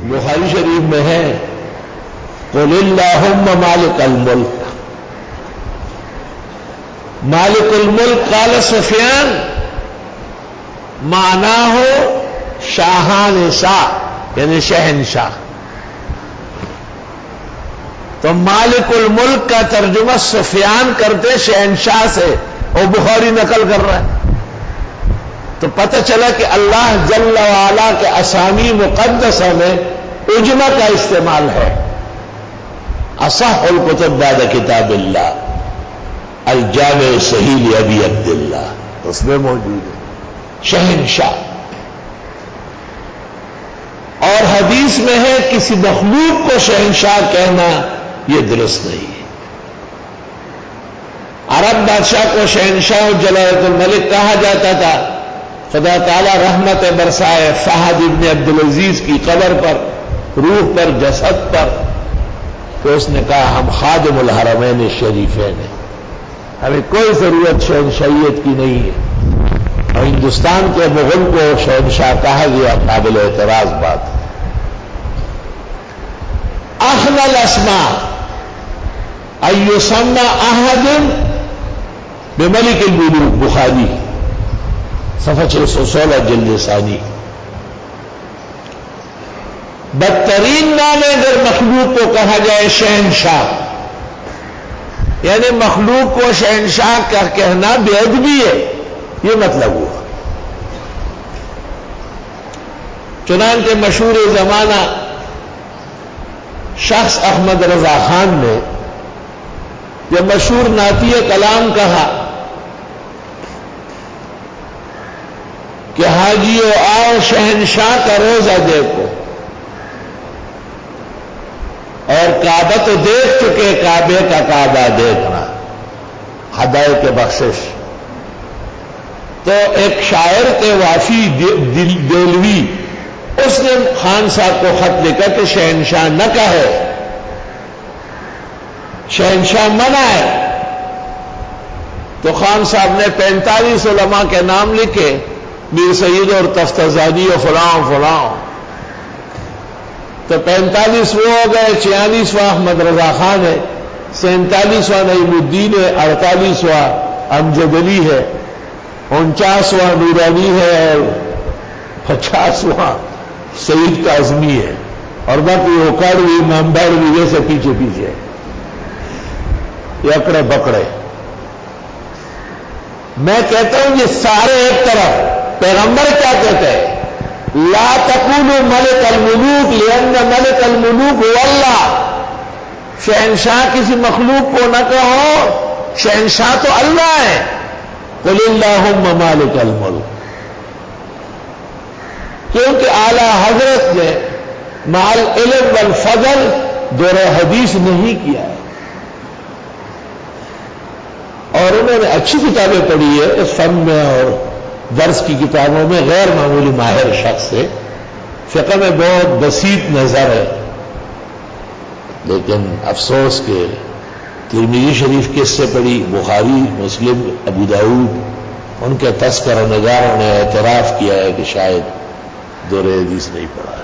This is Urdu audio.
بخاری شریف میں ہے قل اللہم مالک الملک، مالک الملک قال سفیان معنی ہو شاہان شاہ یعنی شہنشاہ، تو مالک الملک کا ترجمہ سفیان کرتے شہنشاہ سے، اور بخاری نقل کر رہا ہے، تو پتہ چلا کہ اللہ جل وعلا کے اسامی مقدسہ میں اجمہ کا استعمال ہے۔ اصح الکتب بعد کتاب اللہ الجامع صحیح ابی عبداللہ، اس میں موجود ہے شہنشاہ۔ اور حدیث میں ہے کسی مخلوق کو شہنشاہ کہنا یہ درست نہیں ہے۔ عرب بادشاہ کو شہنشاہ جلالۃ الملک کہا جاتا تھا، خدا تعالی رحمت برسائے فہد ابن عبدالعزیز کی قبر پر، روح پر، جسد پر، تو اس نے کہا ہم خادم الحرمین الشریفین ہیں، ہمیں کوئی ضرورت شہنشاہیت کی نہیں ہے، اور ہندوستان کے مغل کو شہنشاہ کہا گیا، قابل اعتراض بات۔ اخل الاسماء ان یسمى احد بملک الملوک، بخاری صفحہ 616 جلد ثانی۔ بدترین نام اگر مخلوق کو کہا جائے شہنشاہ، یعنی مخلوق کو شہنشاہ کا کہنا بے ادبی ہے، یہ مطلب ہوا۔ چنانچہ مشہور زمانہ شخص احمد رضا خان نے جب مشہور نعتی کلام کہا کہ حاجیو آؤ شہنشاہ کا روزہ دیکھو، اور کعبہ تو دیکھ چکے، کعبے کا کعبہ دیکھنا، ہدایت بخشش۔ تو ایک شاعر تھے وافی دیلوی، اس نے خان صاحب کو خط لکھا کہ شہنشاہ نہ کہے، شہنشاہ منع ہے۔ تو خان صاحب نے 45 علماء کے نام لکھے، میر سید اور تفتزانی اور فلاں فلاں، تو 45 وہ ہو گئے، 46واں احمد رضا خان ہے، 47واں نعیم الدین ہے، 48واں امجد علی ہے، 49واں نورانی ہے، اور 50واں سعید کاظمی ہے، اور باقی اوکاڑوی مامباڑوی یہ سب پیچھے پیچھے، یہ اکڑے بکڑے۔ میں کہتا ہوں یہ سارے ایک طرف، پیغمبر کیا کہتے ہیں؟ لا تقولوا ملک الملوک لأن ملک الملوک هو اللہ، شہنشاہ کسی مخلوق کو نہ کہو، شہنشاہ تو اللہ ہے۔ قل اللہم مالک الملک، کیونکہ اعلی حضرت نے مع العلم والفضل دور حدیث نہیں کیا ہے، اور انہوں نے اچھی کتابیں پڑھی ہے اس فن میں، اور درس کی کتابوں میں غیر معمولی ماہر شخص ہے، فقہ میں بہت بسیط نظر ہے، لیکن افسوس کہ ترمذی شریف کس سے پڑھی، بخاری، مسلم، ابو داؤد، ان کے تذکرہ نگاروں نے اعتراف کیا ہے کہ شاید دور حدیث نہیں پڑھا ہے۔